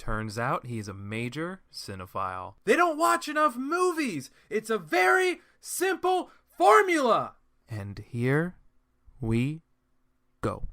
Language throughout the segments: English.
Turns out he's a major cinephile. They don't watch enough movies! It's a very simple formula! And here we go.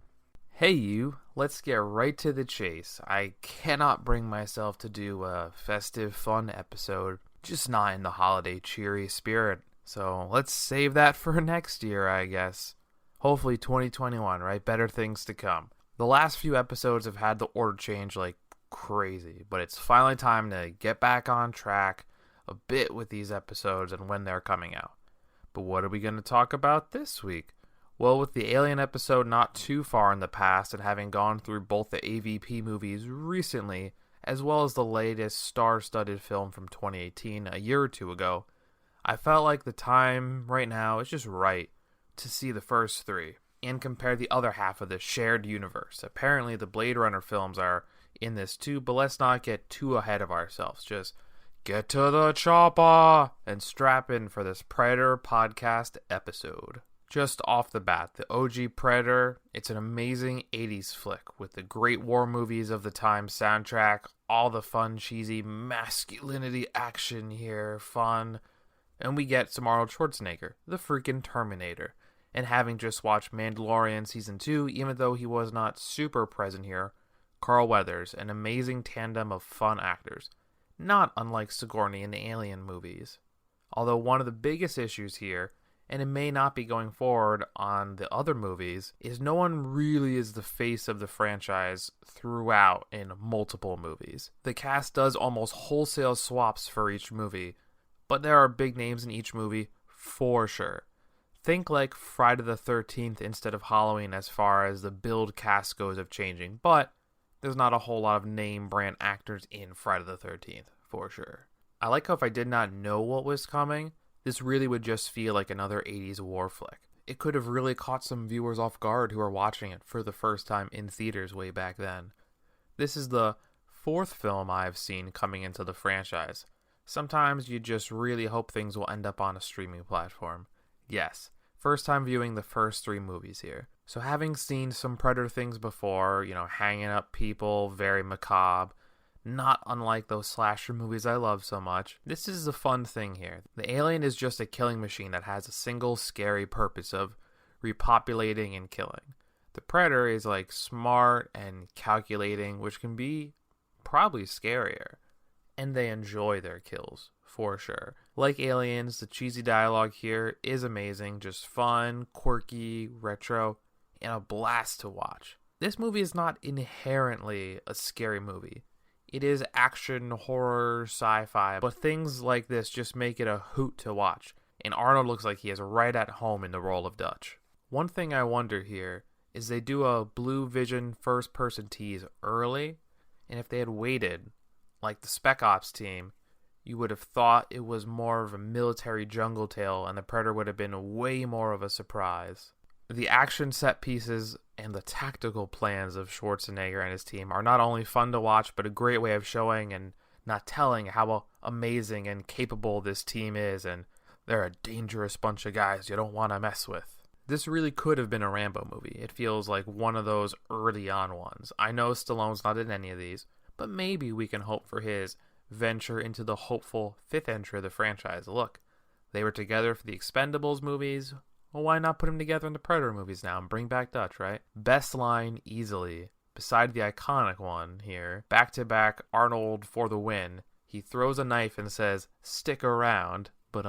Hey you, let's get right to the chase. I cannot bring myself to do a festive, fun episode, just not in the holiday cheery spirit. So let's save that for next year, I guess. Hopefully 2021, right? Better things to come. The last few episodes have had the order change like crazy, but it's finally time to get back on track a bit with these episodes and when they're coming out. But what are we going to talk about this week? Well, with the Alien episode not too far in the past and having gone through both the AVP movies recently, as well as the latest star-studded film from 2018 a year or two ago, I felt like the time right now is just right to see the first three and compare the other half of the shared universe. Apparently the Blade Runner films are in this too, but let's not get too ahead of ourselves. Just get to the chopper and strap in for this Predator podcast episode. Just off the bat, the OG Predator, it's an amazing 80s flick with the great war movies of the time soundtrack, all the fun, cheesy masculinity action here, fun, and we get some Arnold Schwarzenegger, the freaking Terminator. And having just watched Mandalorian Season 2, even though he was not super present here, Carl Weathers, an amazing tandem of fun actors, not unlike Sigourney in the Alien movies. Although one of the biggest issues here, and it may not be going forward on the other movies, is no one really is the face of the franchise throughout in multiple movies. The cast does almost wholesale swaps for each movie, but there are big names in each movie for sure. Think like Friday the 13th instead of Halloween as far as the build cast goes of changing, but there's not a whole lot of name brand actors in Friday the 13th, for sure. I like how if I did not know what was coming, this really would just feel like another 80s war flick. It could have really caught some viewers off guard who are watching it for the first time in theaters way back then. This is the fourth film I've seen coming into the franchise. Sometimes you just really hope things will end up on a streaming platform. Yes, first time viewing the first three movies here. So having seen some Predator things before, hanging up people, very macabre, not unlike those slasher movies I love so much, this is the fun thing here. The alien is just a killing machine that has a single scary purpose of repopulating and killing. The Predator is like smart and calculating, which can be probably scarier. And they enjoy their kills, for sure. Like Aliens, the cheesy dialogue here is amazing, just fun, quirky, retro, and a blast to watch. This movie is not inherently a scary movie. It is action, horror, sci-fi, but things like this just make it a hoot to watch, and Arnold looks like he is right at home in the role of Dutch. One thing I wonder here is they do a Blue Vision first-person tease early, and if they had waited, like the Spec Ops team, you would have thought it was more of a military jungle tale and the Predator would have been way more of a surprise. The action set pieces and the tactical plans of Schwarzenegger and his team are not only fun to watch, but a great way of showing and not telling how amazing and capable this team is, and they're a dangerous bunch of guys you don't want to mess with. This really could have been a Rambo movie. It feels like one of those early on ones. I know Stallone's not in any of these, but maybe we can hope for his venture into the hopeful fifth entry of the franchise. Look, they were together for the Expendables movies. Well, why not put them together in the Predator movies now and bring back Dutch, right? Best line easily, beside the iconic one here, back-to-back Arnold for the win. He throws a knife and says, "Stick around," but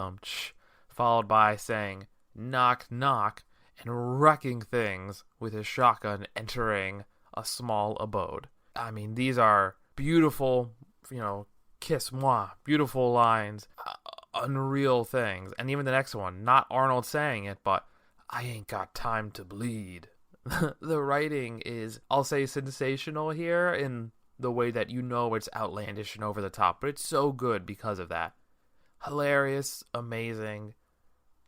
followed by saying, "Knock, knock," and wrecking things with his shotgun entering a small abode. I mean, these are beautiful, kiss moi, beautiful lines, unreal things. And even the next one, not Arnold saying it, but "I ain't got time to bleed." The writing is, I'll say, sensational here in the way that it's outlandish and over the top, but it's so good because of that. Hilarious, amazing.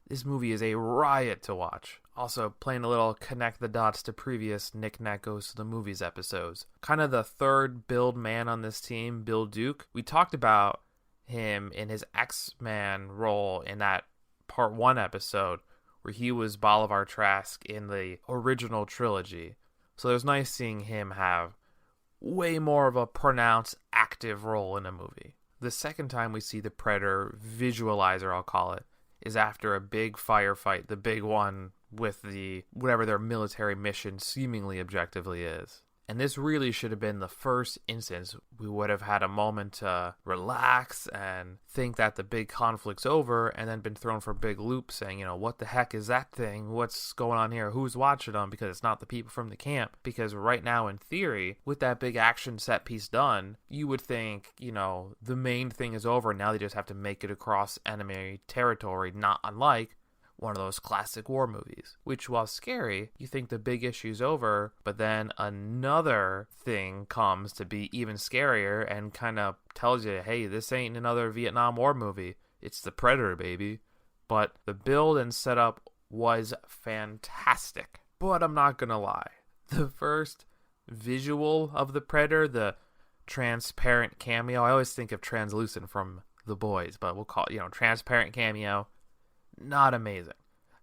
This movie is a riot to watch. Also, playing a little connect the dots to previous Nick Nack Goes to the Movies episodes. Kind of the third build man on this team, Bill Duke. We talked about him in his X-Man role in that Part 1 episode where he was Bolivar Trask in the original trilogy. So it was nice seeing him have way more of a pronounced active role in a movie. The second time we see the Predator visualizer, I'll call it, is after a big firefight, the big one with the whatever their military mission seemingly objectively is. And this really should have been the first instance we would have had a moment to relax and think that the big conflict's over, and then been thrown for a big loop saying, what the heck is that thing? What's going on here? Who's watching them? Because it's not the people from the camp. Because right now, in theory, with that big action set piece done, you would think, the main thing is over. Now they just have to make it across enemy territory, not unlike one of those classic war movies, which, while scary, you think the big issue's over, but then another thing comes to be even scarier and kind of tells you, hey, this ain't another Vietnam War movie. It's the Predator, baby. But the build and setup was fantastic. But I'm not gonna lie. The first visual of the Predator, the transparent cameo, I always think of translucent from The Boys, but we'll call it, transparent cameo. Not amazing.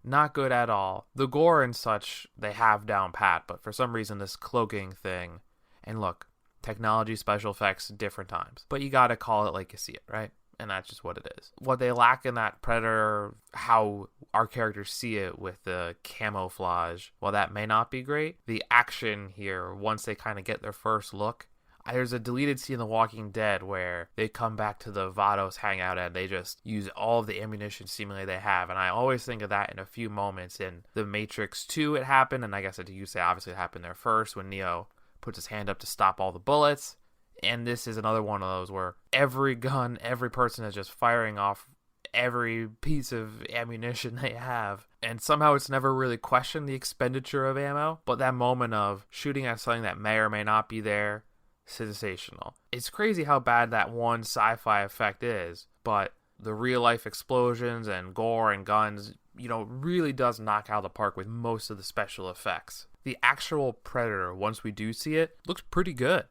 Not good at all. The gore and such, they have down pat, but for some reason this cloaking thing, and look, technology, special effects, different times. But you gotta call it like you see it, right? And that's just what it is. What they lack in that Predator, how our characters see it with the camouflage, while that may not be great, the action here, once they kind of get their first look, there's a deleted scene in The Walking Dead where they come back to the Vados hangout and they just use all of the ammunition seemingly they have. And I always think of that in a few moments. In The Matrix 2 it happened, and I guess you say obviously it happened there first when Neo puts his hand up to stop all the bullets. And this is another one of those where every gun, every person is just firing off every piece of ammunition they have. And somehow it's never really questioned the expenditure of ammo. But that moment of shooting at something that may or may not be there, sensational. It's crazy how bad that one sci-fi effect is, but the real life explosions and gore and guns, really does knock out of the park with most of the special effects. The actual Predator, once we do see it, looks pretty good.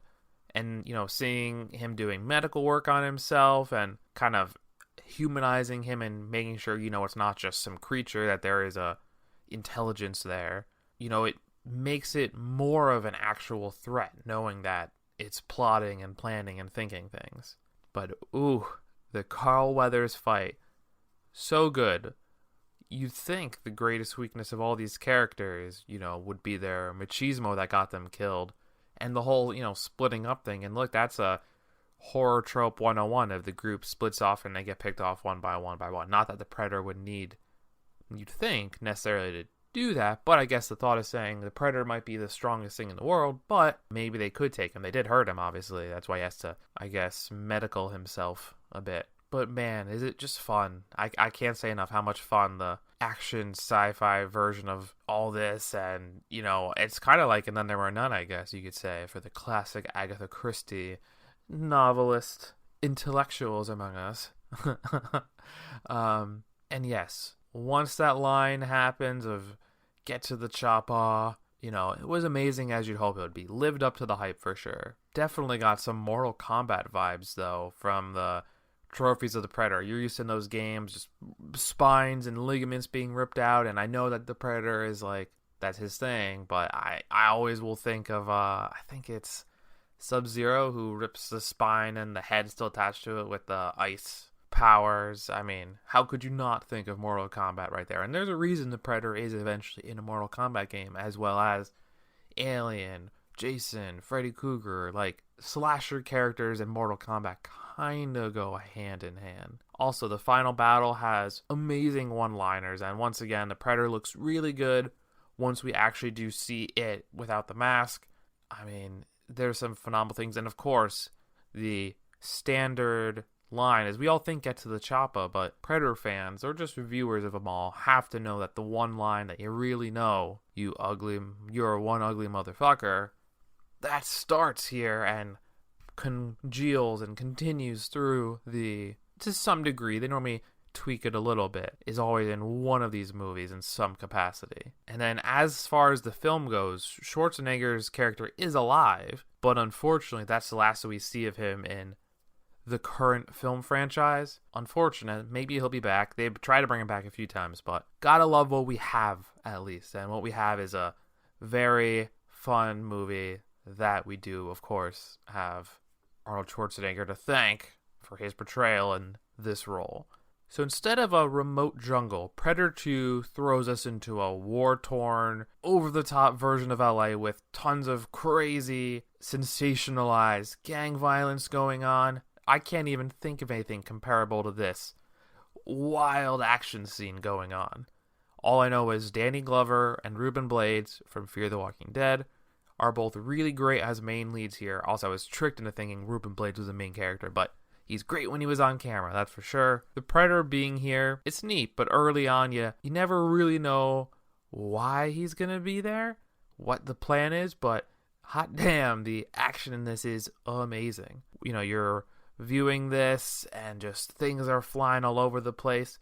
And, seeing him doing medical work on himself and kind of humanizing him and making sure, it's not just some creature, that there is a intelligence there, it makes it more of an actual threat, knowing that it's plotting and planning and thinking things. But, the Carl Weathers fight, so good. You'd think the greatest weakness of all these characters, would be their machismo that got them killed. And the whole, splitting up thing. And look, that's a horror trope 101 if the group splits off and they get picked off one by one by one. Not that the Predator would need, you'd think, necessarily to do that, but I guess the thought is saying the Predator might be the strongest thing in the world, but maybe they could take him. They did hurt him, obviously. That's why he has to, I guess, medical himself a bit. But man, is it just fun. I can't say enough how much fun the action sci-fi version of all this, and, it's kind of like And Then There Were None, I guess you could say, for the classic Agatha Christie novelist intellectuals among us. And yes, once that line happens of get to the chopper, it was amazing as you'd hope it would be. Lived up to the hype for sure. Definitely got some Mortal Kombat vibes, though, from the trophies of the Predator. You're used to in those games, just spines and ligaments being ripped out, and I know that the Predator is that's his thing, but I always will think of, I think it's Sub-Zero who rips the spine and the head still attached to it with the ice powers. I mean, how could you not think of Mortal Kombat right there? And there's a reason the Predator is eventually in a Mortal Kombat game, as well as Alien, Jason, Freddy Krueger. Slasher characters and Mortal Kombat kind of go hand in hand. Also, the final battle has amazing one-liners, and once again, the Predator looks really good once we actually do see it without the mask. I mean, there's some phenomenal things, and of course, the standard line is we all think get to the chopper, but Predator fans, or just reviewers of them all, have to know that the one line that you really know, you're one ugly motherfucker, that starts here and congeals and continues through to some degree, they normally tweak it a little bit, is always in one of these movies in some capacity. And then as far as the film goes, Schwarzenegger's character is alive, but unfortunately that's the last that we see of him in the current film franchise. Unfortunate. Maybe he'll be back. They've tried to bring him back a few times, but gotta love what we have, at least. And what we have is a very fun movie that we do, of course, have Arnold Schwarzenegger to thank for his portrayal in this role. So instead of a remote jungle, Predator 2 throws us into a war-torn, over-the-top version of LA with tons of crazy, sensationalized gang violence going on. I can't even think of anything comparable to this wild action scene going on. All I know is Danny Glover and Ruben Blades from Fear the Walking Dead are both really great as main leads here. Also, I was tricked into thinking Ruben Blades was the main character, but he's great when he was on camera, that's for sure. The Predator being here, it's neat, but early on, you never really know why he's going to be there, what the plan is, but hot damn, the action in this is amazing. You know, you're viewing this and just things are flying all over the place.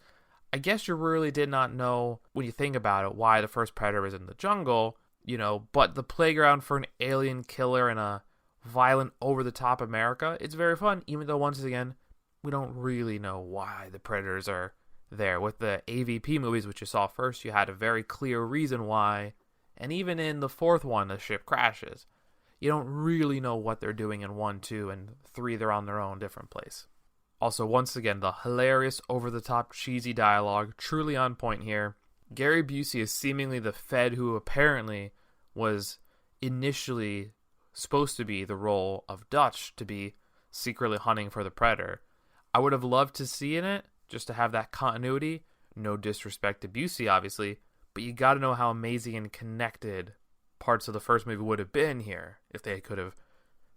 I guess you really did not know, when you think about it, why the first Predator was in the jungle, you know, but the playground for an alien killer in a violent, over-the-top America, it's very fun, even though, once again, we don't really know why the Predators are there. With the AVP movies, which you saw first, you had a very clear reason why, and even in the fourth one, the ship crashes. You don't really know what they're doing in 1, 2, and 3, they're on their own different place. Also, once again, the hilarious, over-the-top, cheesy dialogue, truly on point here. Gary Busey is seemingly the Fed who apparently was initially supposed to be the role of Dutch, to be secretly hunting for the Predator. I would have loved to see in it, just to have that continuity. No disrespect to Busey, obviously, but you gotta know how amazing and connected parts of the first movie would have been here if they could have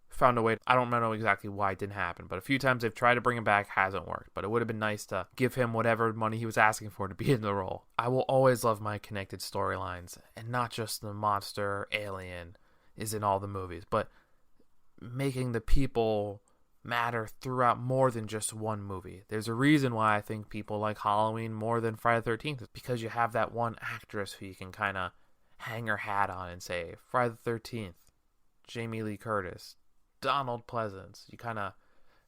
found a way. I don't know exactly why it didn't happen, but a few times they've tried to bring him back, hasn't worked. But it would have been nice to give him whatever money he was asking for to be in the role. I will always love my connected storylines, and not just the monster alien is in all the movies, but making the people matter throughout more than just one movie. There's a reason why I think people like Halloween more than Friday the 13th. It's because you have that one actress who you can kind of hang her hat on and say, Friday the 13th, Jamie Lee Curtis, Donald Pleasance. You kind of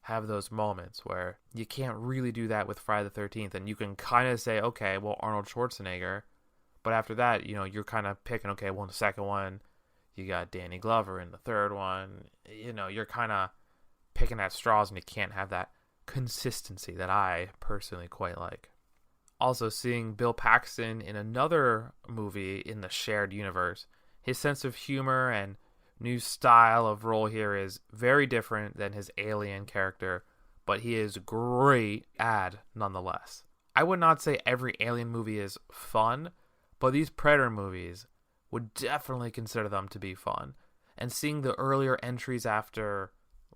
have those moments where you can't really do that with Friday the 13th, and you can kind of say, okay, well, Arnold Schwarzenegger, but after that, you know, you're kind of picking, okay, well, in the second one, you got Danny Glover, in the third one, you know, you're kind of picking at straws, and you can't have that consistency that I personally quite like. Also, seeing Bill Paxton in another movie in the shared universe, his sense of humor and new style of role here is very different than his alien character, but he is great at nonetheless. I would not say every alien movie is fun, but these Predator movies would definitely consider them to be fun. And seeing the earlier entries after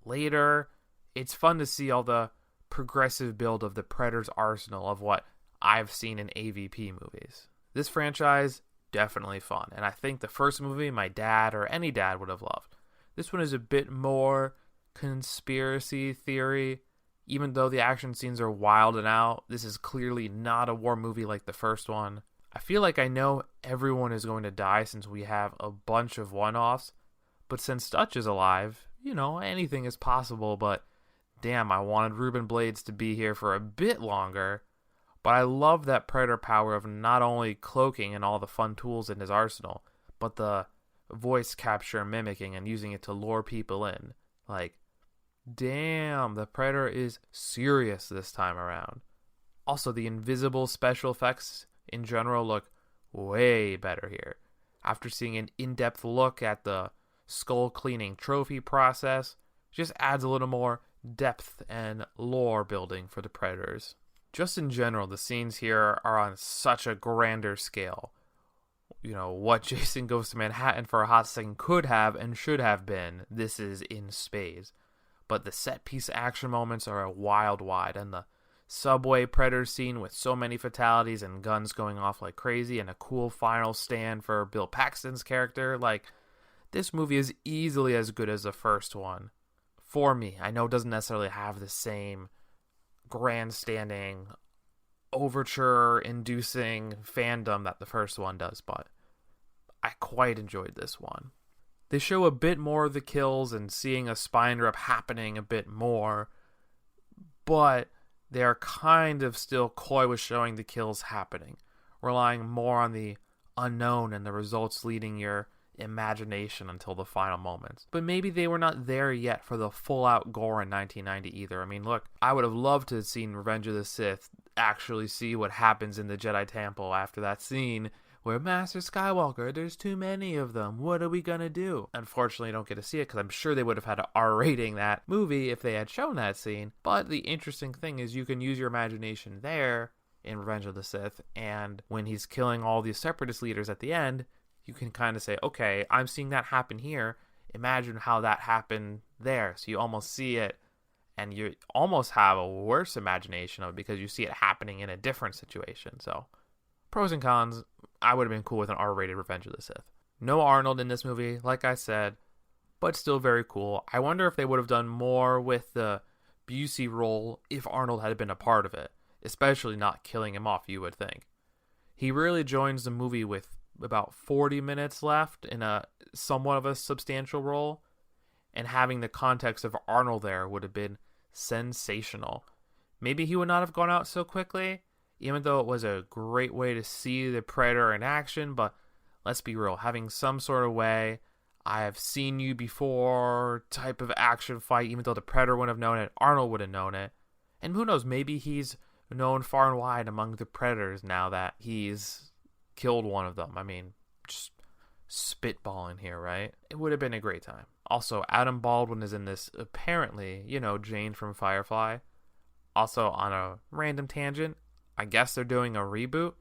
later, it's fun to see all the progressive build of the Predator's arsenal of what I've seen in AVP movies. This franchise, definitely fun. And I think the first movie, my dad or any dad would have loved. This one is a bit more conspiracy theory. Even though the action scenes are wild and out, this is clearly not a war movie like the first one. I feel like I know everyone is going to die since we have a bunch of one-offs. But since Dutch is alive, you know, anything is possible. But damn, I wanted Ruben Blades to be here for a bit longer. But I love that Predator power of not only cloaking and all the fun tools in his arsenal, but the voice capture and mimicking and using it to lure people in. Like, damn, the Predator is serious this time around. Also, the invisible special effects in general look way better here. After seeing an in-depth look at the skull cleaning trophy process, just adds a little more depth and lore building for the Predators. Just in general, the scenes here are on such a grander scale. You know, what Jason Goes to Manhattan for a hot second could have and should have been, this is in spades. But the set-piece action moments are a wild wide, and the subway Predator scene with so many fatalities and guns going off like crazy, and a cool final stand for Bill Paxton's character, like, this movie is easily as good as the first one. For me, I know it doesn't necessarily have the same grandstanding, overture-inducing fandom that the first one does, but I quite enjoyed this one. They show a bit more of the kills and seeing a spine rip happening a bit more, but they are kind of still coy with showing the kills happening, relying more on the unknown and the results leading your imagination until the final moments. But maybe they were not there yet for the full-out gore in 1990 either. I mean, look, I would have loved to have seen Revenge of the Sith actually see what happens in the Jedi Temple after that scene where Master Skywalker, there's too many of them, what are we gonna do? Unfortunately, I don't get to see it because I'm sure they would have had an R rating that movie if they had shown that scene. But the interesting thing is you can use your imagination there in Revenge of the Sith, and when he's killing all these separatist leaders at the end, you can kind of say, okay, I'm seeing that happen here, imagine how that happened there. So you almost see it, and you almost have a worse imagination of it because you see it happening in a different situation. So pros and cons, I would have been cool with an R-rated Revenge of the Sith. No Arnold in this movie, like I said, but still very cool. I wonder if they would have done more with the Busey role if Arnold had been a part of it, especially not killing him off, you would think. He really joins the movie with about 40 minutes left in a somewhat of a substantial role, and having the context of Arnold there would have been sensational. Maybe he would not have gone out so quickly, even though it was a great way to see the Predator in action, but let's be real, having some sort of way, I have seen you before type of action fight, even though the Predator wouldn't have known it, Arnold would have known it. And who knows, maybe he's known far and wide among the Predators now that he's killed one of them. I mean, just spitballing here, right? It would have been a great time. Also, Adam Baldwin is in this, apparently, Jane from Firefly. Also, on a random tangent, I guess they're doing a reboot.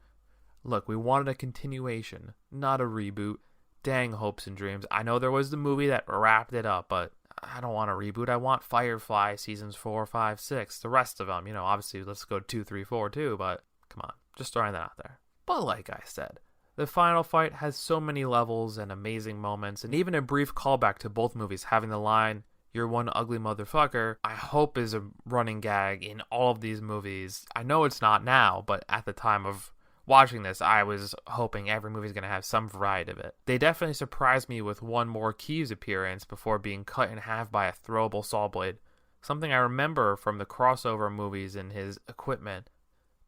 Look, we wanted a continuation, not a reboot. Dang hopes and dreams. I know there was the movie that wrapped it up, but I don't want a reboot. I want Firefly seasons 4, 5, 6, the rest of them. Obviously, let's go 2, 3, 4 too, but come on, just throwing that out there. But like I said, the final fight has so many levels and amazing moments, and even a brief callback to both movies having the line, "You're one ugly motherfucker," I hope is a running gag in all of these movies. I know it's not now, but at the time of watching this, I was hoping every movie's going to have some variety of it. They definitely surprised me with one more Keyes appearance before being cut in half by a throwable saw blade. Something I remember from the crossover movies and his equipment.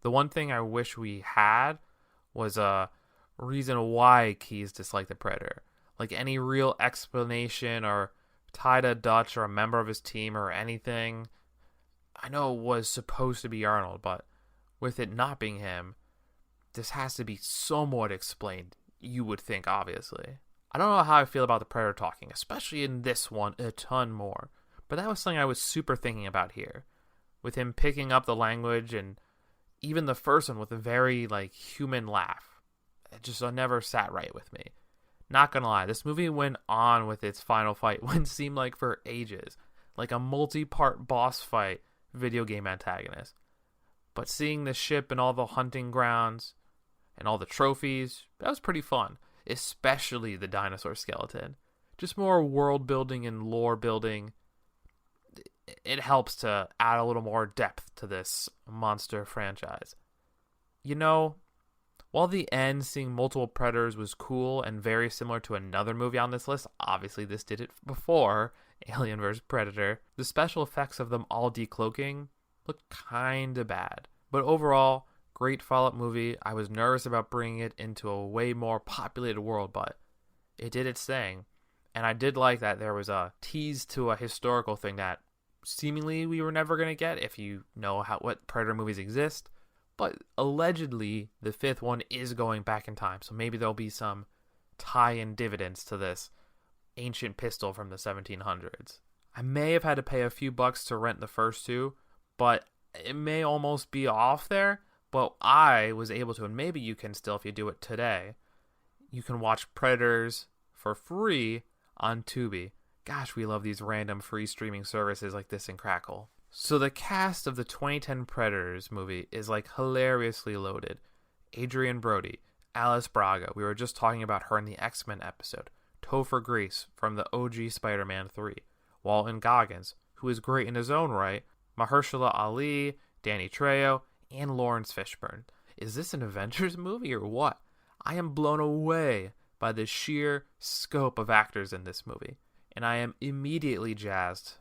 The one thing I wish we had was a reason why Keyes disliked the Predator. Like any real explanation or tied a Dutch or a member of his team or anything. I know it was supposed to be Arnold, but with it not being him, this has to be somewhat explained, you would think, obviously. I don't know how I feel about the Predator talking, especially in this one a ton more, but that was something I was super thinking about here. With him picking up the language, and even the first one with a very, human laugh. It just never sat right with me. Not gonna lie, this movie went on with its final fight when it seemed like for ages. Like a multi-part boss fight video game antagonist. But seeing the ship and all the hunting grounds and all the trophies, that was pretty fun. Especially the dinosaur skeleton. Just more world building and lore building. It helps to add a little more depth to this monster franchise. While the end, seeing multiple Predators was cool and very similar to another movie on this list, obviously this did it before, Alien vs. Predator, the special effects of them all decloaking looked kinda bad. But overall, great follow-up movie. I was nervous about bringing it into a way more populated world, but it did its thing. And I did like that there was a tease to a historical thing that seemingly we were never going to get if you know what Predator movies exist. But allegedly, the fifth one is going back in time, so maybe there'll be some tie-in dividends to this ancient pistol from the 1700s. I may have had to pay a few bucks to rent the first two, but it may almost be off there. But I was able to, and maybe you can still if you do it today, you can watch Predators for free on Tubi. Gosh, we love these random free streaming services like this in Crackle. So the cast of the 2010 Predators movie is hilariously loaded. Adrian Brody, Alice Braga, we were just talking about her in the X-Men episode. Topher Grace from the OG Spider-Man 3. Walton Goggins, who is great in his own right. Mahershala Ali, Danny Trejo, and Lawrence Fishburne. Is this an Avengers movie or what? I am blown away by the sheer scope of actors in this movie, and I am immediately jazzed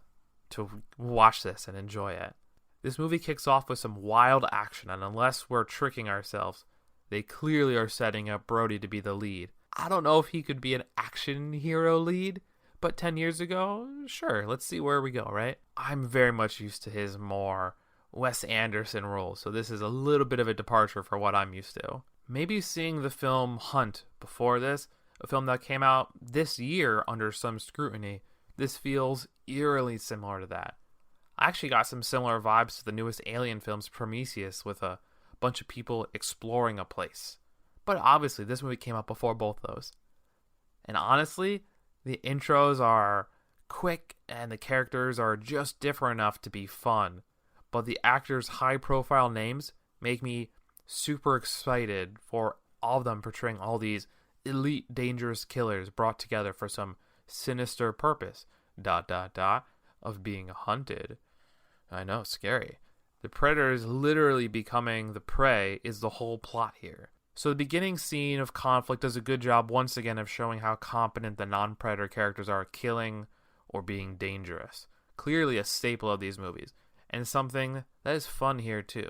to watch this and enjoy it. This movie kicks off with some wild action, and unless we're tricking ourselves, they clearly are setting up Brody to be the lead. I don't know if he could be an action hero lead, but 10 years ago, sure, let's see where we go, right? I'm very much used to his more Wes Anderson role, so this is a little bit of a departure for what I'm used to. Maybe seeing the film Hunt before this, a film that came out this year under some scrutiny, this feels eerily similar to that. I actually got some similar vibes to the newest Alien films, Prometheus, with a bunch of people exploring a place. But obviously, this movie came out before both those. And honestly, the intros are quick and the characters are just different enough to be fun. But the actors' high-profile names make me super excited for all of them portraying all these elite dangerous killers brought together for some sinister purpose, ... of being hunted. I know, scary. The predators literally becoming the prey is the whole plot here. So the beginning scene of conflict does a good job once again of showing how competent the non-predator characters are at killing or being dangerous. Clearly a staple of these movies, and something that is fun here too.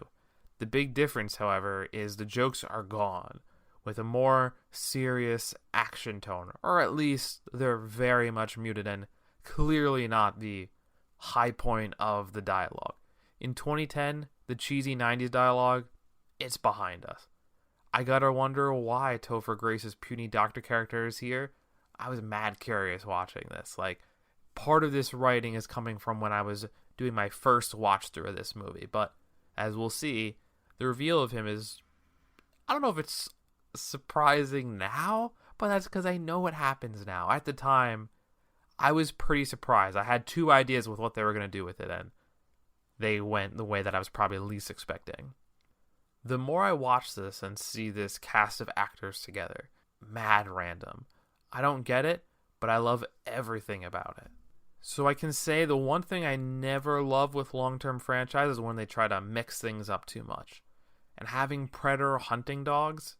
The big difference, however, is the jokes are gone, with a more serious action tone, or at least they're very much muted and clearly not the high point of the dialogue. In 2010, the cheesy 90s dialogue, it's behind us. I gotta wonder why Topher Grace's puny doctor character is here. I was mad curious watching this. Like, part of this writing is coming from when I was doing my first watch through of this movie, but as we'll see, the reveal of him is, I don't know if it's surprising now, but that's because I know what happens now. At the time, I was pretty surprised. I had two ideas with what they were going to do with it, and they went the way that I was probably least expecting. The more I watch this and see this cast of actors together, mad random. I don't get it, but I love everything about it. So I can say the one thing I never love with long-term franchises is when they try to mix things up too much. And having predator hunting dogs,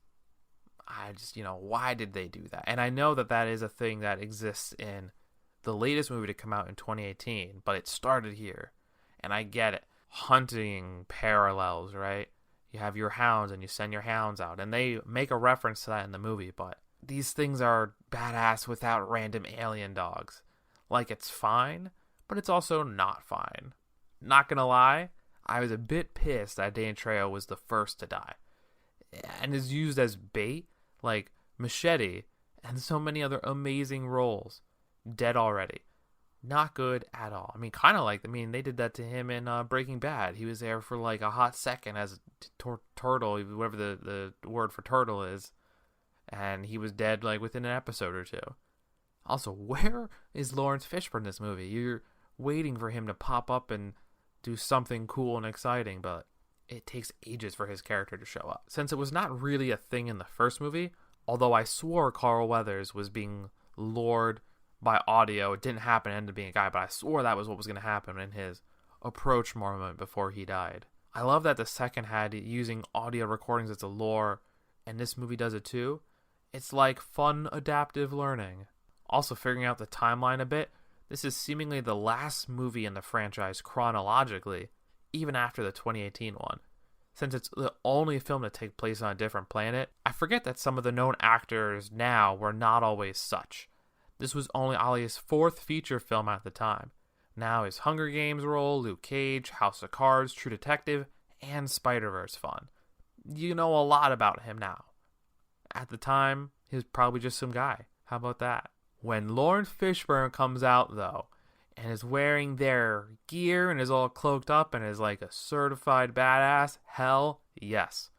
I just, why did they do that? And I know that that is a thing that exists in the latest movie to come out in 2018, but it started here. And I get it. Hunting parallels, right? You have your hounds and you send your hounds out. And they make a reference to that in the movie, but these things are badass without random alien dogs. Like, it's fine, but it's also not fine. Not gonna lie, I was a bit pissed that Danny Trejo was the first to die. And is used as bait, like Machete, and so many other amazing roles. Dead already. Not good at all. They did that to him in Breaking Bad. He was there for like a hot second as turtle, whatever the word for turtle is. And he was dead like within an episode or two. Also, where is Lawrence Fishburne in this movie? You're waiting for him to pop up and do something cool and exciting, but it takes ages for his character to show up. Since it was not really a thing in the first movie, although I swore Carl Weathers was being lured by audio, it didn't happen, it ended up being a guy, but I swore that was what was going to happen in his approach moment before he died. I love that the second had using audio recordings as a lure, and this movie does it too. It's like fun adaptive learning. Also, figuring out the timeline a bit, this is seemingly the last movie in the franchise chronologically, even after the 2018 one. Since it's the only film to take place on a different planet, I forget that some of the known actors now were not always such. This was only Ali's fourth feature film at the time. Now his Hunger Games role, Luke Cage, House of Cards, True Detective, and Spider-Verse fun. You know a lot about him now. At the time, he was probably just some guy. How about that? When Lawrence Fishburne comes out, though, and is wearing their gear and is all cloaked up and is like a certified badass, hell yes.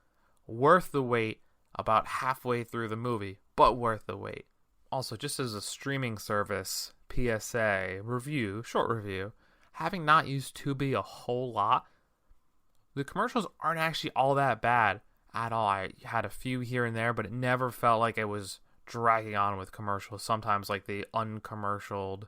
Worth the wait about halfway through the movie, but worth the wait. Also, just as a streaming service, PSA, short review, having not used Tubi a whole lot, the commercials aren't actually all that bad at all. I had a few here and there, but it never felt like it was dragging on with commercials. Sometimes like the uncommercialed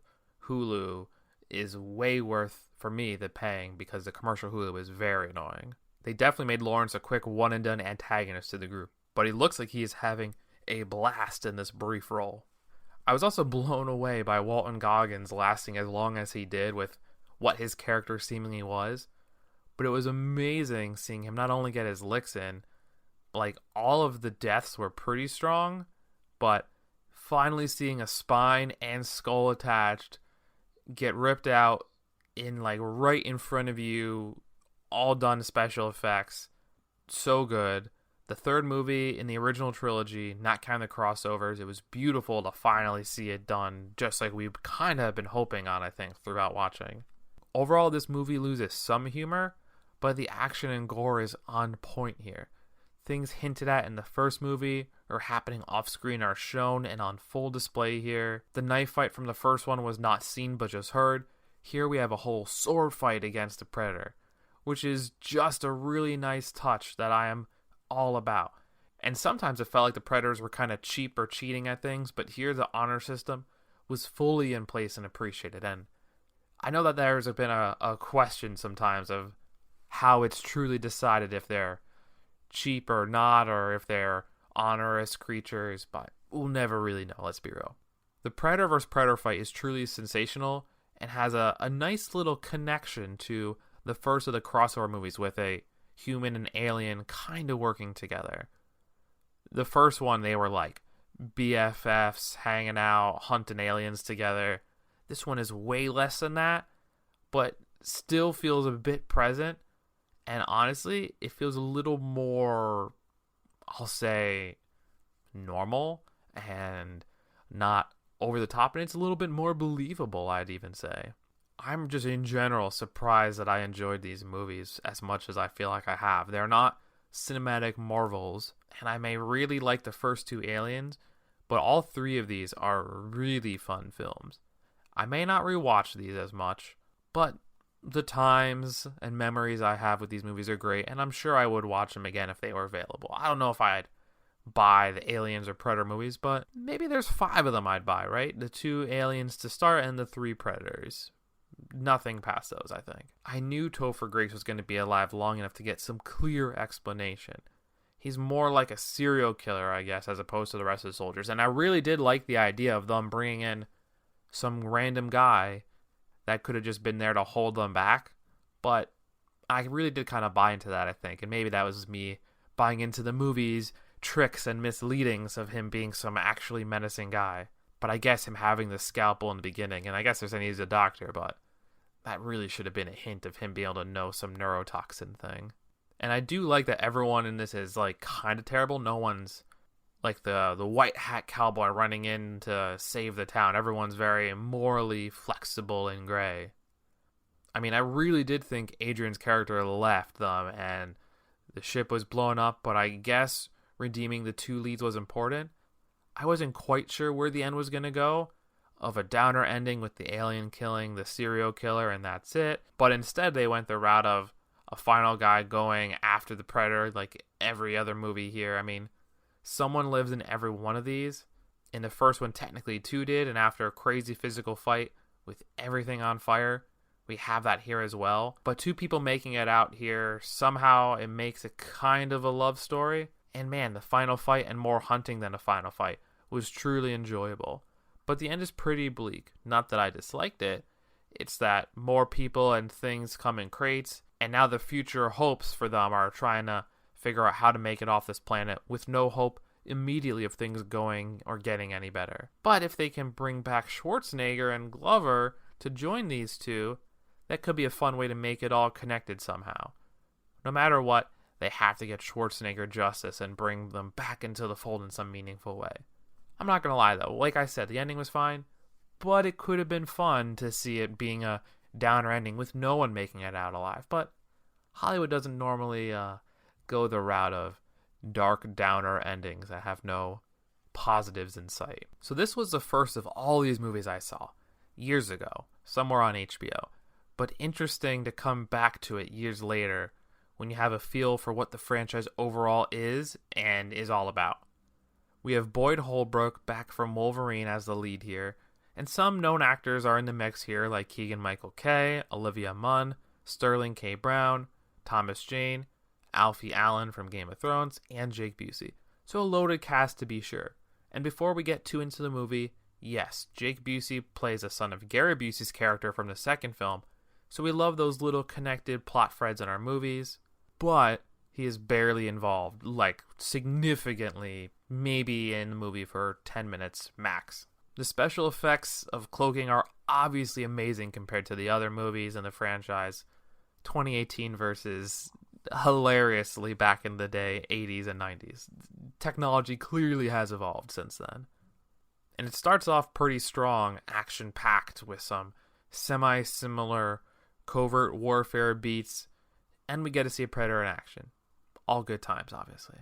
Hulu is way worth for me the paying because the commercial Hulu is very annoying. They definitely made Lawrence a quick one and done antagonist to the group, but he looks like he is having a blast in this brief role. I was also blown away by Walton Goggins lasting as long as he did with what his character seemingly was, but it was amazing seeing him not only get his licks in, like all of the deaths were pretty strong, but finally seeing a spine and skull attached get ripped out in like right in front of you, all done special effects. So good. The third movie in the original trilogy, not counting the crossovers, it was beautiful to finally see it done, just like we kind of been hoping on, I think, throughout watching. Overall, this movie loses some humor, but the action and gore is on point here. Things hinted at in the first movie or happening off screen are shown and on full display here. The knife fight from the first one was not seen but just heard. Here we have a whole sword fight against the Predator, which is just a really nice touch that I am all about. And sometimes it felt like the Predators were kind of cheap or cheating at things, but here the honor system was fully in place and appreciated. And I know that there's been a question sometimes of how it's truly decided if they're cheap or not, or if they're honorous creatures, but we'll never really know, let's be real. The Predator vs. Predator fight is truly sensational and has a nice little connection to the first of the crossover movies with a human and alien kind of working together. The first one, they were like BFFs, hanging out, hunting aliens together. This one is way less than that, but still feels a bit present. And honestly, it feels a little more, I'll say, normal and not over the top. And it's a little bit more believable, I'd even say. I'm just in general surprised that I enjoyed these movies as much as I feel like I have. They're not cinematic marvels, and I may really like the first two Aliens, but all three of these are really fun films. I may not rewatch these as much, but the times and memories I have with these movies are great, and I'm sure I would watch them again if they were available. I don't know if I'd buy the Aliens or Predator movies, but maybe there's 5 of them I'd buy, right? The 2 Aliens to start and the 3 Predators. Nothing past those, I think. I knew Topher Grace was going to be alive long enough to get some clear explanation. He's more like a serial killer, I guess, as opposed to the rest of the soldiers. And I really did like the idea of them bringing in some random guy that could have just been there to hold them back. But I really did kind of buy into that, I think. And maybe that was me buying into the movie's tricks and misleadings of him being some actually menacing guy. But I guess him having the scalpel in the beginning, and I guess they're saying he's a doctor, but that really should have been a hint of him being able to know some neurotoxin thing. And I do like that everyone in this is like kind of terrible. No one's like the white hat cowboy running in to save the town. Everyone's very morally flexible and gray. I mean, I really did think Adrian's character left them and the ship was blown up, but I guess redeeming the 2 leads was important. I wasn't quite sure where the end was going to go, of a downer ending with the alien killing the serial killer and that's it. But instead they went the route of a final guy going after the Predator like every other movie here. I mean, someone lives in every one of these. In the first one, technically 2 did, and after a crazy physical fight with everything on fire, we have that here as well. But 2 people making it out here, somehow it makes it kind of a love story. And man, the final fight, and more hunting than a final fight, was truly enjoyable. But the end is pretty bleak. Not that I disliked it. It's that more people and things come in crates, and now the future hopes for them are trying to figure out how to make it off this planet with no hope immediately of things going or getting any better. But if they can bring back Schwarzenegger and Glover to join these 2, that could be a fun way to make it all connected somehow. No matter what, they have to get Schwarzenegger justice and bring them back into the fold in some meaningful way. I'm not going to lie though, like I said, the ending was fine, but it could have been fun to see it being a downer ending with no one making it out alive. But Hollywood doesn't normally go the route of dark downer endings that have no positives in sight. So this was the first of all these movies I saw years ago, somewhere on HBO. But interesting to come back to it years later when you have a feel for what the franchise overall is and is all about. We have Boyd Holbrook back from Wolverine as the lead here, and some known actors are in the mix here like Keegan-Michael Kay, Olivia Munn, Sterling K. Brown, Thomas Jane, Alfie Allen from Game of Thrones, and Jake Busey. So a loaded cast to be sure. And before we get too into the movie, yes, Jake Busey plays the son of Gary Busey's character from the second film, so we love those little connected plot threads in our movies. But He is barely involved, like significantly, maybe in the movie for 10 minutes max. The special effects of cloaking are obviously amazing compared to the other movies in the franchise. 2018 versus hilariously back in the day, 80s and 90s. Technology clearly has evolved since then. And it starts off pretty strong, action-packed with some semi-similar covert warfare beats, and we get to see a Predator in action. All good times, obviously.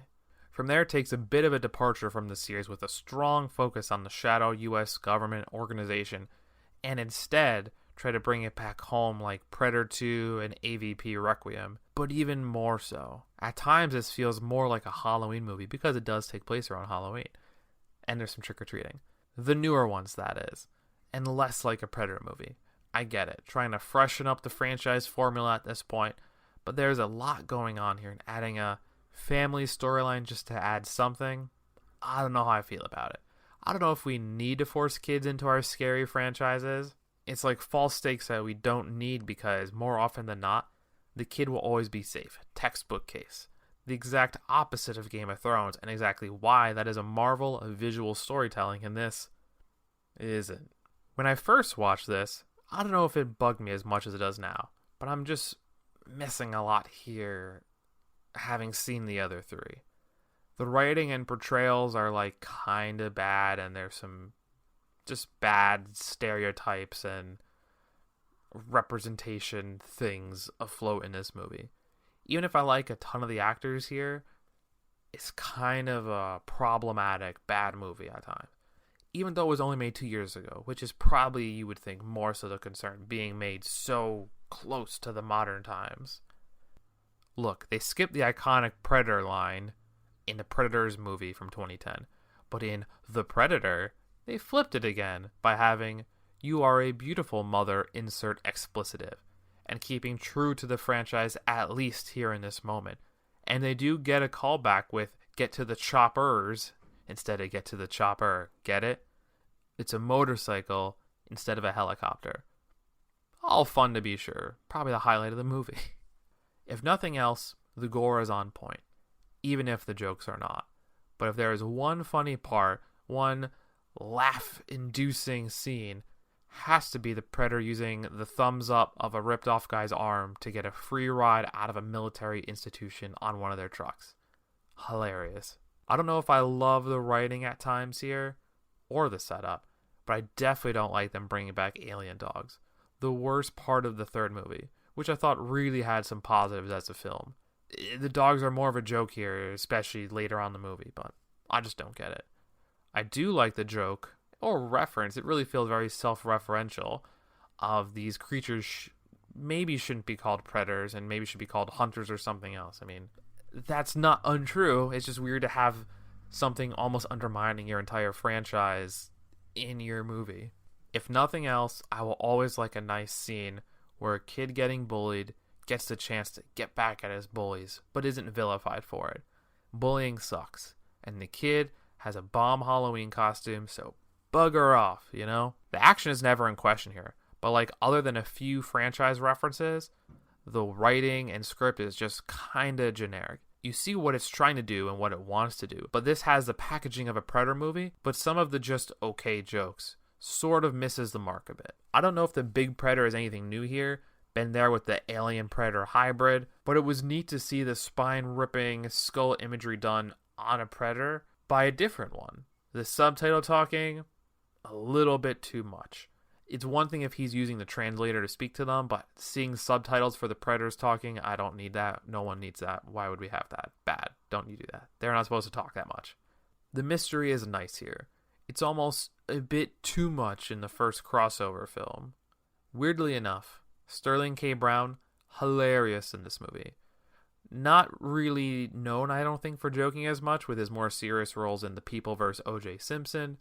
From there, it takes a bit of a departure from the series with a strong focus on the shadow U.S. government organization, and instead try to bring it back home like Predator 2 and AVP Requiem, but even more so. At times, this feels more like a Halloween movie because it does take place around Halloween, and there's some trick-or-treating. The newer ones, that is, and less like a Predator movie. I get it, trying to freshen up the franchise formula at this point, but there's a lot going on here, and adding a family storyline just to add something, I don't know how I feel about it. I don't know if we need to force kids into our scary franchises. It's like false stakes that we don't need because more often than not, the kid will always be safe. Textbook case. The exact opposite of Game of Thrones, and exactly why that is a marvel of visual storytelling, and this isn't. When I first watched this, I don't know if it bugged me as much as it does now, but I'm just missing a lot here, having seen the other three. The writing and portrayals are like kinda bad, and there's some just bad stereotypes and representation things afloat in this movie. Even if I like a ton of the actors here, it's kind of a problematic, bad movie at times. Even though it was only made 2 years ago, which is probably, you would think, more so the concern, being made so close to the modern times. Look, they skipped the iconic Predator line in the Predators movie from 2010, but in The Predator, they flipped it again by having "You are a beautiful mother," insert explicitive, and keeping true to the franchise at least here in this moment. And they do get a callback with "get to the choppers" instead of "get to the chopper." Get it? It's a motorcycle instead of a helicopter. All fun to be sure. Probably the highlight of the movie. If nothing else, the gore is on point, even if the jokes are not. But if there is one funny part, one laugh-inducing scene, has to be the Predator using the thumbs up of a ripped off guy's arm to get a free ride out of a military institution on one of their trucks. Hilarious. I don't know if I love the writing at times here, or the setup, but I definitely don't like them bringing back alien dogs. The worst part of the third movie, which I thought really had some positives as a film. The dogs are more of a joke here, especially later on in the movie, but I just don't get it. I do like the joke, or reference, it really feels very self-referential, of these creatures maybe shouldn't be called predators and maybe should be called hunters or something else. I mean, that's not untrue. It's just weird to have something almost undermining your entire franchise in your movie. If nothing else, I will always like a nice scene where a kid getting bullied gets the chance to get back at his bullies, but isn't vilified for it. Bullying sucks, and the kid has a bomb Halloween costume, so bugger off, you know? The action is never in question here, but like other than a few franchise references, the writing and script is just kinda generic. You see what it's trying to do and what it wants to do, but this has the packaging of a Predator movie, but some of the just okay jokes sort of misses the mark a bit. I don't know if the big Predator is anything new here, been there with the Alien Predator hybrid, but it was neat to see the spine-ripping skull imagery done on a Predator by a different one. The subtitle talking, a little bit too much. It's one thing if he's using the translator to speak to them, but seeing subtitles for the Predators talking, I don't need that. No one needs that. Why would we have that? Bad. Don't you do that. They're not supposed to talk that much. The mystery is nice here. It's almost a bit too much in the first crossover film. Weirdly enough, Sterling K. Brown, hilarious in this movie. Not really known, I don't think, for joking as much with his more serious roles in The People vs. O.J. Simpson,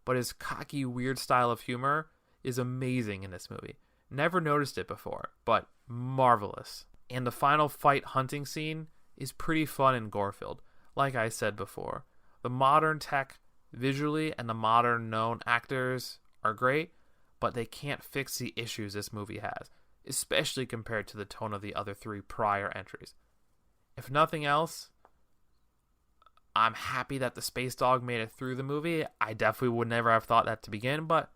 but his cocky, weird style of humor is amazing in this movie. Never noticed it before, but marvelous. And the final fight hunting scene is pretty fun and gore-filled, like I said before. The modern tech, visually, and the modern known actors are great, but they can't fix the issues this movie has, especially compared to the tone of the other three prior entries. If nothing else, I'm happy that the space dog made it through the movie. I definitely would never have thought that to begin, but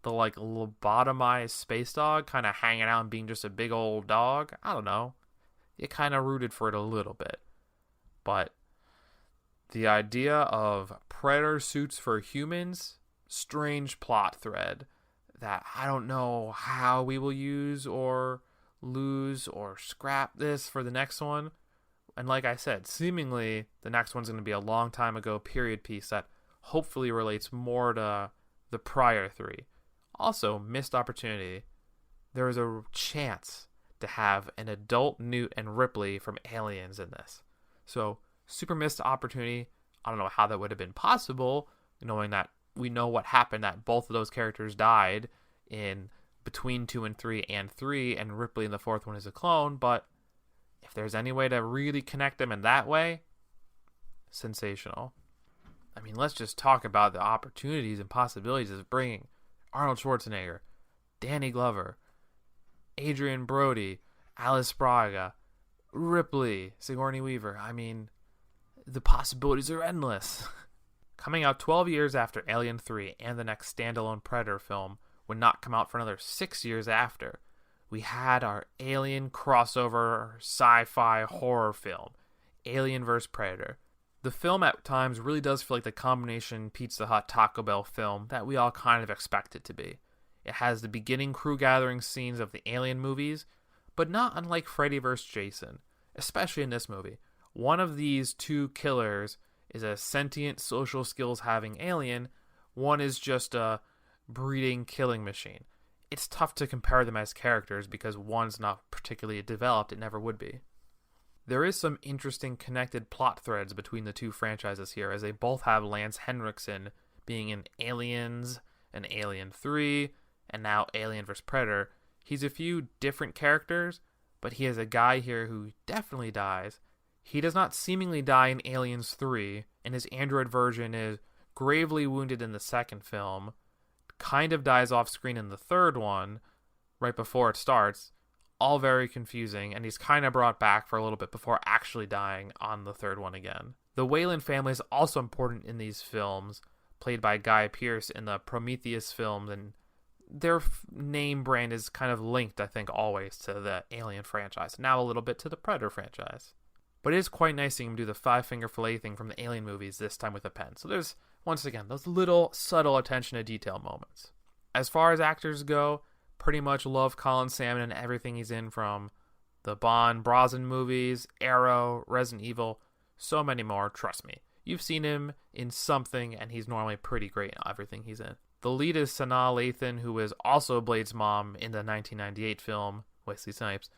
the like lobotomized space dog kind of hanging out and being just a big old dog, I don't know. You kind of rooted for it a little bit. But the idea of predator suits for humans, strange plot thread that I don't know how we will use or lose or scrap this for the next one. And like I said, seemingly the next one's going to be a long time ago period piece that hopefully relates more to the prior three. Also, missed opportunity. There is a chance to have an adult Newt and Ripley from Aliens in this. So, super missed opportunity. I don't know how that would have been possible, knowing that we know what happened, that both of those characters died in between 2 and 3 and 3, and Ripley in the fourth one is a clone, but if there's any way to really connect them in that way, sensational. I mean, let's just talk about the opportunities and possibilities of bringing Arnold Schwarzenegger, Danny Glover, Adrian Brody, Alice Braga, Ripley, Sigourney Weaver. I mean, the possibilities are endless. Coming out 12 years after Alien 3 and the next standalone Predator film would not come out for another 6 years after, we had our Alien crossover sci-fi horror film, Alien vs. Predator. The film at times really does feel like the combination Pizza Hut Taco Bell film that we all kind of expect it to be. It has the beginning crew gathering scenes of the Alien movies, but not unlike Freddy vs. Jason, especially in this movie. One of these two killers is a sentient social skills having alien, one is just a breeding killing machine. It's tough to compare them as characters because one's not particularly developed, it never would be. There is some interesting connected plot threads between the two franchises here, as they both have Lance Henriksen being in Aliens and Alien 3, and now Alien vs. Predator. He's a few different characters, but he is a guy here who definitely dies. He does not seemingly die in Aliens 3, and his android version is gravely wounded in the second film, kind of dies off screen in the third one, right before it starts. All very confusing, and he's kind of brought back for a little bit before actually dying on the third one again. The Wayland family is also important in these films, played by Guy Pearce in the Prometheus films, and their name brand is kind of linked, I think, always to the Alien franchise, now a little bit to the Predator franchise. But it is quite nice seeing him do the five-finger fillet thing from the Alien movies, this time with a pen. So there's, once again, those little subtle attention to detail moments. As far as actors go, pretty much love Colin Salmon and everything he's in, from the Bond, Brosnan movies, Arrow, Resident Evil, so many more, trust me. You've seen him in something, and he's normally pretty great in everything he's in. The lead is Sanaa Lathan, who is also Blade's mom in the 1998 film, Wesley Snipes,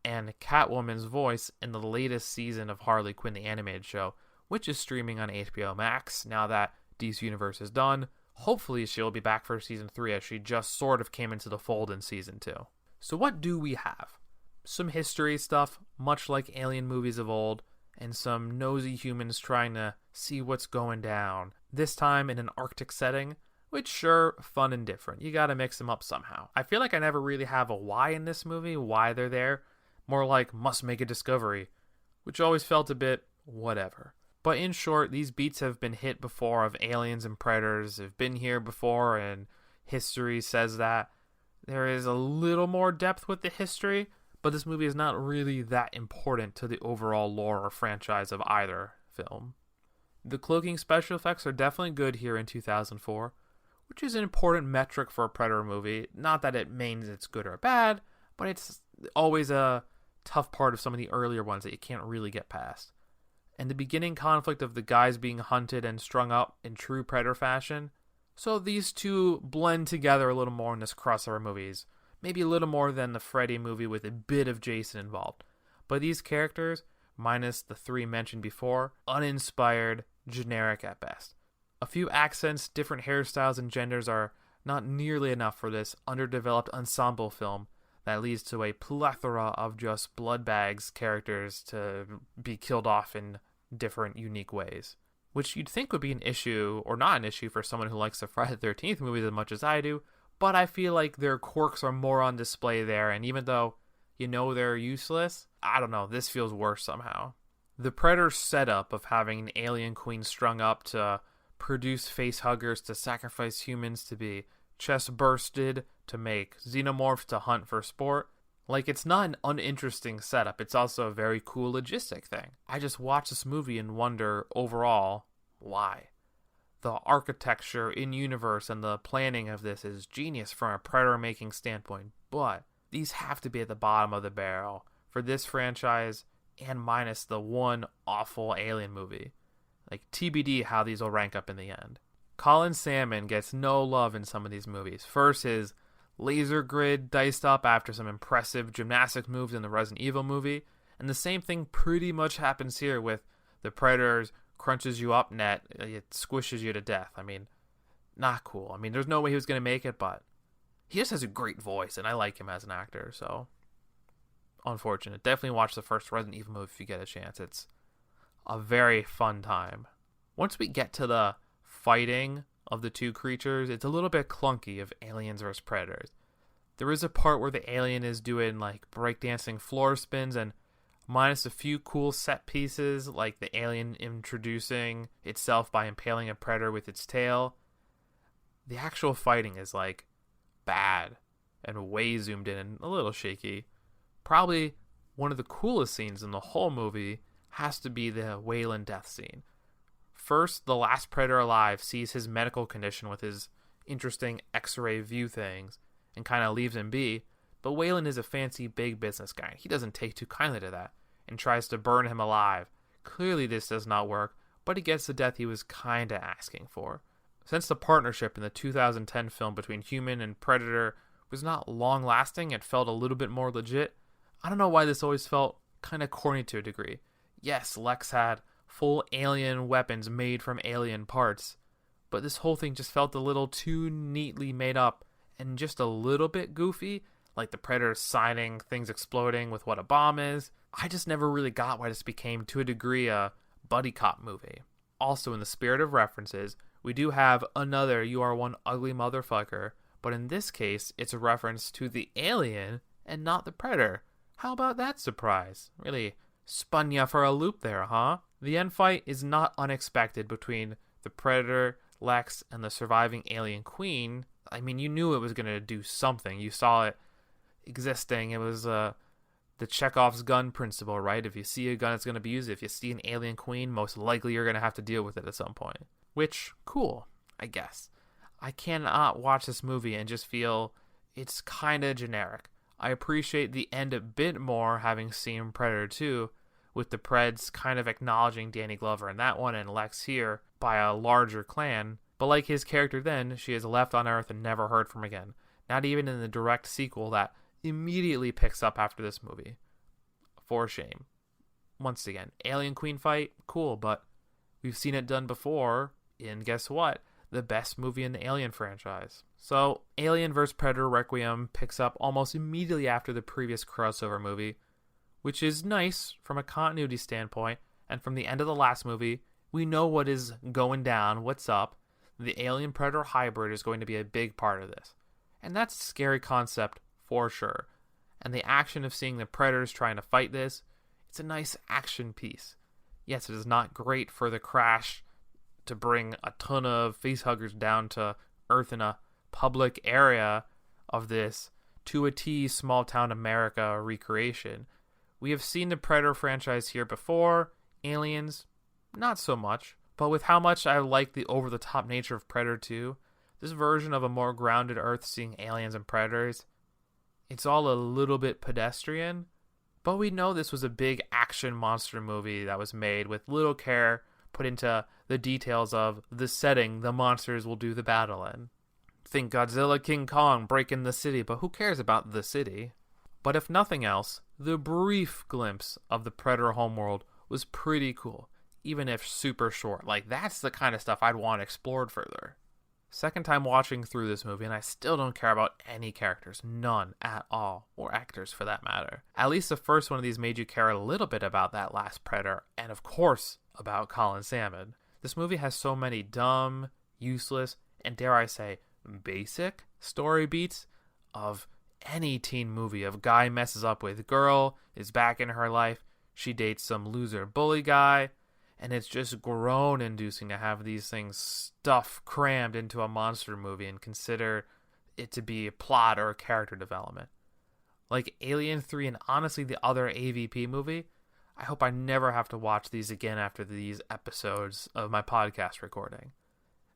and Catwoman's voice in the latest season of Harley Quinn, the animated show, which is streaming on HBO Max now that DC Universe is done. Hopefully she'll be back for season 3, as she just sort of came into the fold in season 2. So what do we have? Some history stuff, much like Alien movies of old, and some nosy humans trying to see what's going down. This time in an Arctic setting, which sure, fun and different. You gotta mix them up somehow. I feel like I never really have a why in this movie, why they're there. More like must make a discovery, which always felt a bit whatever. But in short, these beats have been hit before of aliens and predators, have been here before, and history says that. There is a little more depth with the history, but this movie is not really that important to the overall lore or franchise of either film. The cloaking special effects are definitely good here in 2004, which is an important metric for a Predator movie. Not that it means it's good or bad, but it's always a tough part of some of the earlier ones that you can't really get past. And the beginning conflict of the guys being hunted and strung up in true Predator fashion. So these two blend together a little more in this crossover movies. Maybe a little more than the Freddy movie with a bit of Jason involved. But these characters, minus the three mentioned before, uninspired, generic at best. A few accents, different hairstyles, and genders are not nearly enough for this underdeveloped ensemble film that leads to a plethora of just blood bags characters to be killed off in different, unique ways. Which you'd think would be an issue, or not an issue, for someone who likes the Friday the 13th movies as much as I do, but I feel like their quirks are more on display there, and even though you know they're useless, I don't know, this feels worse somehow. The Predator setup of having an alien queen strung up to produce face huggers to sacrifice humans to be chest bursted to make xenomorphs to hunt for sport. Like, it's not an uninteresting setup. It's also a very cool logistic thing. I just watch this movie and wonder, overall, why? The architecture in universe and the planning of this is genius from a Predator making standpoint, but these have to be at the bottom of the barrel for this franchise, and minus the one awful Alien movie. Like, TBD how these will rank up in the end. Colin Salmon gets no love in some of these movies. First, his laser grid diced up after some impressive gymnastic moves in the Resident Evil movie, and the same thing pretty much happens here with the Predator's crunches you up net, it squishes you to death. I mean, not cool. I mean, there's no way he was going to make it, but he just has a great voice, and I like him as an actor, so unfortunate. Definitely watch the first Resident Evil movie if you get a chance. It's a very fun time. Once we get to the fighting of the two creatures, it's a little bit clunky of aliens versus predators. There is a part where the alien is doing like breakdancing floor spins, and minus a few cool set pieces like the alien introducing itself by impaling a predator with its tail, the actual fighting is like bad and way zoomed in and a little shaky. Probably one of the coolest scenes in the whole movie has to be the Wayland death scene. First, the last predator alive sees his medical condition with his interesting x-ray view things and kind of leaves him be, but Wayland is a fancy big business guy. He doesn't take too kindly to that and tries to burn him alive. Clearly this does not work, but he gets the death he was kind of asking for. Since the partnership in the 2010 film between human and predator was not long-lasting, it felt a little bit more legit. I don't know why this always felt kind of corny to a degree. Yes, Lex had full alien weapons made from alien parts, but this whole thing just felt a little too neatly made up and just a little bit goofy, like the Predator signing things exploding with what a bomb is. I just never really got why this became, to a degree, a buddy cop movie. Also, in the spirit of references, we do have another "You Are One Ugly Motherfucker," but in this case, it's a reference to the alien and not the Predator. How about that surprise? Really spun ya for a loop there, huh? The end fight is not unexpected between the Predator, Lex, and the surviving alien queen. I mean, you knew it was going to do something. You saw it existing. It was the Chekhov's gun principle, right? If you see a gun, it's going to be used. If you see an alien queen, most likely you're going to have to deal with it at some point. Which, cool, I guess. I cannot watch this movie and just feel it's kind of generic. I appreciate the end a bit more having seen Predator 2, with the Preds kind of acknowledging Danny Glover in that one and Lex here by a larger clan. But like his character then, she is left on Earth and never heard from again. Not even in the direct sequel that immediately picks up after this movie. For shame. Once again, alien queen fight, cool, but we've seen it done before in, guess what? The best movie in the Alien franchise. So, Alien vs. Predator Requiem picks up almost immediately after the previous crossover movie, which is nice from a continuity standpoint, and from the end of the last movie, we know what is going down, what's up. The Alien Predator hybrid is going to be a big part of this. And that's a scary concept for sure. And the action of seeing the Predators trying to fight this, it's a nice action piece. Yes, it is not great for the crash to bring a ton of facehuggers down to Earth in a public area of this to a T small town America recreation. We have seen the Predator franchise here before. Aliens, not so much. But with how much I like the over-the-top nature of Predator 2, this version of a more grounded Earth seeing aliens and predators, it's all a little bit pedestrian. But we know this was a big action monster movie that was made with little care put into the details of the setting the monsters will do the battle in. Think Godzilla, King Kong breaking the city, but who cares about the city? But if nothing else, the brief glimpse of the Predator homeworld was pretty cool, even if super short. Like, that's the kind of stuff I'd want explored further. Second time watching through this movie, and I still don't care about any characters. None at all. Or actors, for that matter. At least the first one of these made you care a little bit about that last Predator, and of course, about Colin Salmon. This movie has so many dumb, useless, and dare I say, basic story beats of any teen movie of guy messes up with girl, is back in her life, She dates some loser bully guy, and it's just groan-inducing to have these things stuffed, crammed into a monster movie and consider it to be a plot or a character development. Like Alien 3 and honestly the other AVP movie, I hope I never have to watch these again after these episodes of my podcast recording.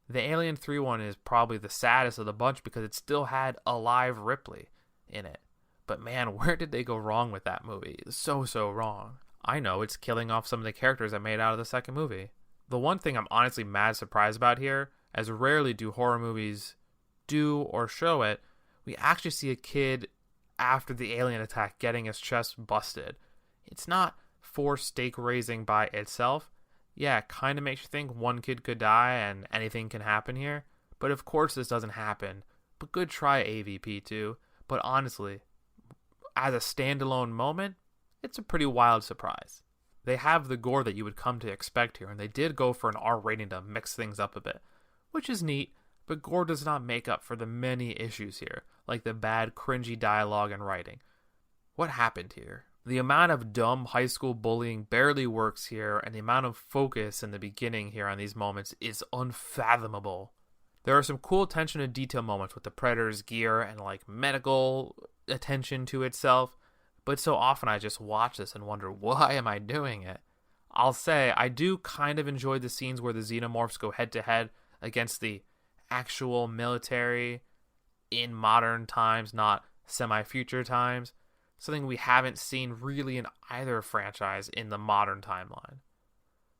The Alien 3 one is probably the saddest of the bunch because it still had a live Ripley in it. But man, where did they go wrong with that movie? So wrong. I know, it's killing off some of the characters I made out of the second movie. The one thing I'm honestly mad surprised about here, as rarely do horror movies do or show it, we actually see a kid after the alien attack getting his chest busted. It's not forced stake raising by itself. Yeah, it kind of makes you think one kid could die and anything can happen here. But of course this doesn't happen. But good try, AVP 2. But honestly, as a standalone moment, it's a pretty wild surprise. They have the gore that you would come to expect here, and they did go for an R rating to mix things up a bit, which is neat, but gore does not make up for the many issues here, like the bad, cringy dialogue and writing. What happened here? The amount of dumb high school bullying barely works here, and the amount of focus in the beginning here on these moments is unfathomable. There are some cool attention to detail moments with the Predator's gear and like medical attention to itself, but so often I just watch this and wonder, why am I doing it? I'll say, I do kind of enjoy the scenes where the xenomorphs go head-to-head against the actual military in modern times, not semi-future times. Something we haven't seen really in either franchise in the modern timeline.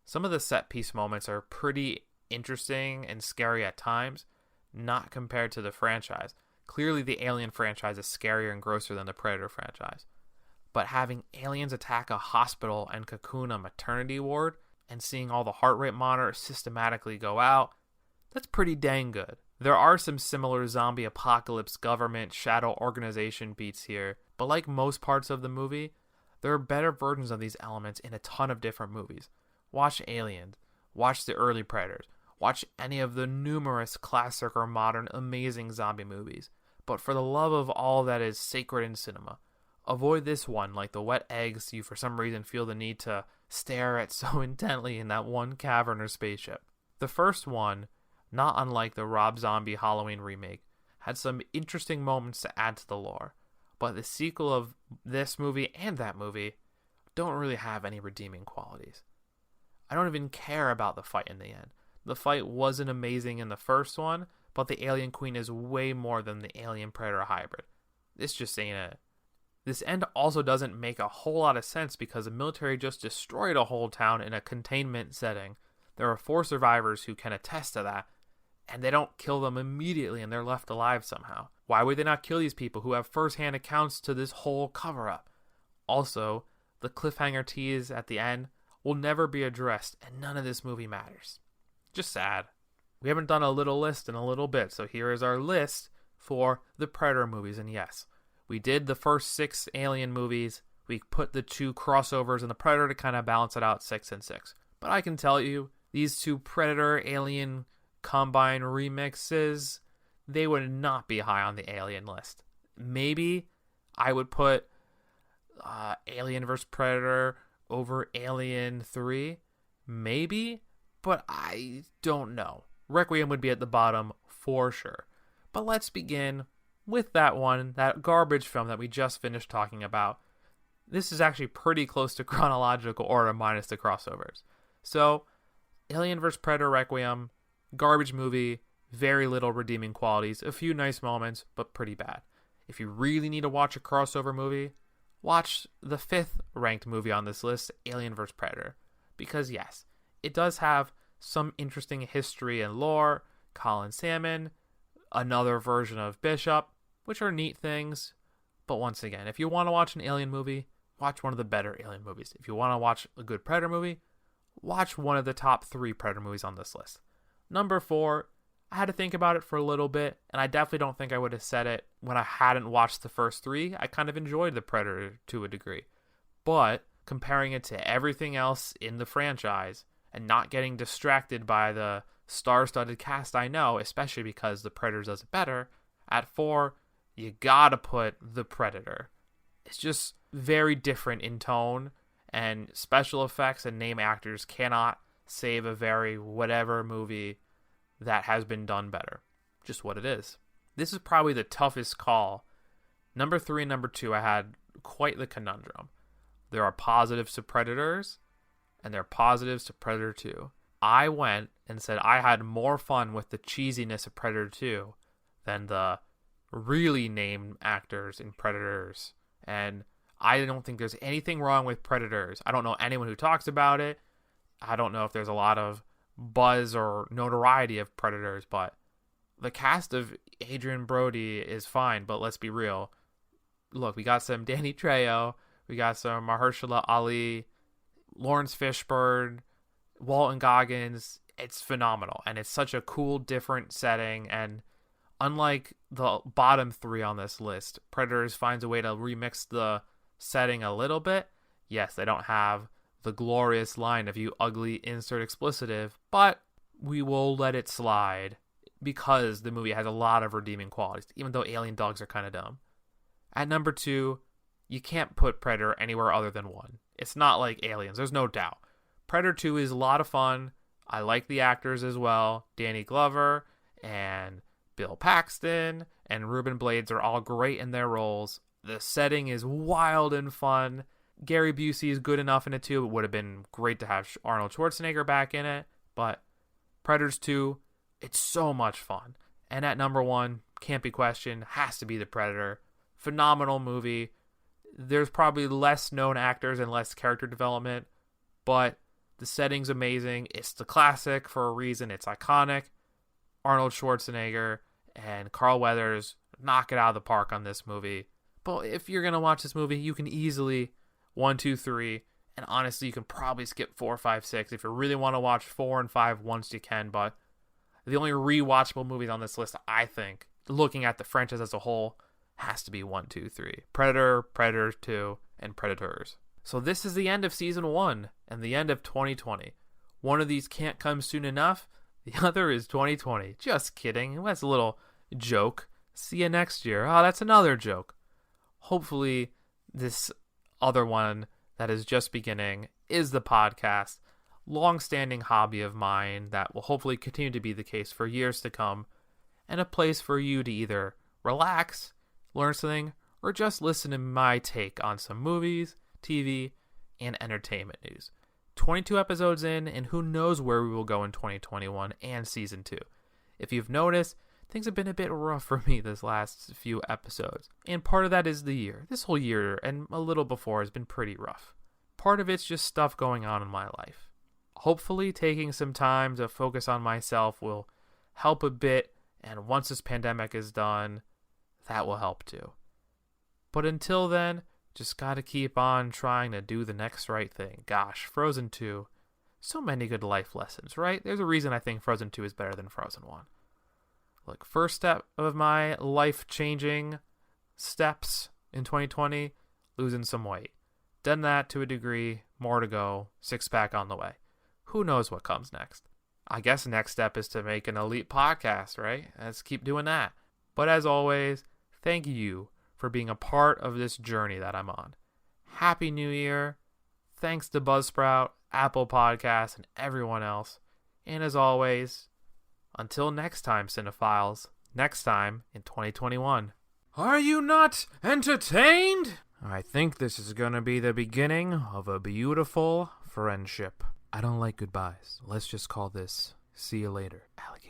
Some of the set-piece moments are pretty interesting and scary at times, not compared to the franchise. Clearly the Alien franchise is scarier and grosser than the Predator franchise. But having aliens attack a hospital and cocoon a maternity ward, and seeing all the heart rate monitors systematically go out, that's pretty dang good. There are some similar zombie apocalypse government shadow organization beats here, but like most parts of the movie, there are better versions of these elements in a ton of different movies. Watch Aliens, watch the early Predators, watch any of the numerous classic or modern amazing zombie movies. But for the love of all that is sacred in cinema, avoid this one like the wet eggs you for some reason feel the need to stare at so intently in that one cavern or spaceship. The first one, not unlike the Rob Zombie Halloween remake, had some interesting moments to add to the lore, but the sequel of this movie and that movie don't really have any redeeming qualities. I don't even care about the fight in the end. The fight wasn't amazing in the first one, but the Alien Queen is way more than the Alien Predator hybrid. This just ain't it. This end also doesn't make a whole lot of sense because the military just destroyed a whole town in a containment setting. There are 4 survivors who can attest to that, and they don't kill them immediately and they're left alive somehow. Why would they not kill these people who have first-hand accounts to this whole cover-up? Also, the cliffhanger tease at the end will never be addressed, and none of this movie matters. Just sad. We haven't done a little list in a little bit, so here is our list for the Predator movies, and yes, we did the first 6 Alien movies. We put the 2 crossovers in the Predator to kind of balance it out 6 and 6. But I can tell you, these 2 Predator Alien Combine remixes, they would not be high on the Alien list. Maybe I would put Alien vs. Predator over Alien 3. Maybe, but I don't know. Requiem would be at the bottom for sure. But let's begin with that one, that garbage film that we just finished talking about. This is actually pretty close to chronological order minus the crossovers. So, Alien vs. Predator Requiem, garbage movie, very little redeeming qualities, a few nice moments, but pretty bad. If you really need to watch a crossover movie, watch the 5th ranked movie on this list, Alien vs. Predator. Because yes, it does have some interesting history and lore, Colin Salmon, another version of Bishop, which are neat things. But once again, if you want to watch an Alien movie, watch one of the better Alien movies. If you want to watch a good Predator movie, watch one of the top 3 Predator movies on this list. Number 4, I had to think about it for a little bit, and I definitely don't think I would have said it when I hadn't watched the first 3. I kind of enjoyed the Predator to a degree. But comparing it to everything else in the franchise, and not getting distracted by the star-studded cast I know, especially because the Predator does it better, at 4, you gotta put the Predator. It's just very different in tone, And special effects and name actors cannot save a very whatever movie that has been done better. Just what it is. This is probably the toughest call. Number 3 and number 2, I had quite the conundrum. There are positives to Predators, and there are positives to Predator 2. I went and said I had more fun with the cheesiness of Predator 2 than the really named actors in Predators. And I don't think there's anything wrong with Predators. I don't know anyone who talks about it. I don't know if there's a lot of buzz or notoriety of Predators, but the cast of Adrian Brody is fine, but let's be real. Look, we got some Danny Trejo, we got some Mahershala Ali, Lawrence Fishburne, Walton Goggins. It's phenomenal, and it's such a cool, different setting, and unlike the bottom 3 on this list, Predators finds a way to remix the setting a little bit. Yes, they don't have the glorious line of "you ugly insert explicitive," but we will let it slide because the movie has a lot of redeeming qualities, even though alien dogs are kind of dumb. At number 2, you can't put Predator anywhere other than 1. It's not like Aliens, there's no doubt. Predator 2 is a lot of fun. I like the actors as well. Danny Glover and Bill Paxton and Ruben Blades are all great in their roles. The setting is wild and fun. Gary Busey is good enough in it too. It would have been great to have Arnold Schwarzenegger back in it. But Predators 2, it's so much fun. And at number 1, can't be questioned, has to be The Predator. Phenomenal movie. There's probably less known actors and less character development, but the setting's amazing. It's the classic for a reason. It's iconic. Arnold Schwarzenegger and Carl Weathers knock it out of the park on this movie. But if you're going to watch this movie, you can easily 1, 2, 3, and honestly, you can probably skip 4, 5, 6 if you really want to watch 4 and 5 once you can. But the only rewatchable movies on this list, I think, looking at the franchise as a whole, has to be 1, 2, 3. Predator, Predators 2, and Predators. So this is the end of Season 1 and the end of 2020. One of these can't come soon enough. The other is 2020. Just kidding. That's a little joke. See you next year. Oh, that's another joke. Hopefully, this other one that is just beginning is the podcast. Long-standing hobby of mine that will hopefully continue to be the case for years to come. And a place for you to either relax, learn something, or just listen to my take on some movies, TV, and entertainment news. 22 episodes in, and who knows where we will go in 2021 and Season 2. If you've noticed, things have been a bit rough for me this last few episodes. And part of that is the year. This whole year, and a little before, has been pretty rough. Part of it's just stuff going on in my life. Hopefully, taking some time to focus on myself will help a bit, and once this pandemic is done, that will help too. But until then, just gotta keep on trying to do the next right thing. Gosh, Frozen 2, so many good life lessons, right? There's a reason I think Frozen 2 is better than Frozen 1. Look, first step of my life-changing steps in 2020, losing some weight. Done that to a degree, more to go, 6-pack on the way. Who knows what comes next? I guess the next step is to make an elite podcast, right? Let's keep doing that. But as always, thank you for being a part of this journey that I'm on. Happy New Year. Thanks to Buzzsprout, Apple Podcasts, and everyone else. And as always, until next time, cinephiles, next time in 2021. Are you not entertained? I think this is going to be the beginning of a beautiful friendship. I don't like goodbyes. Let's just call this see you later, alligator.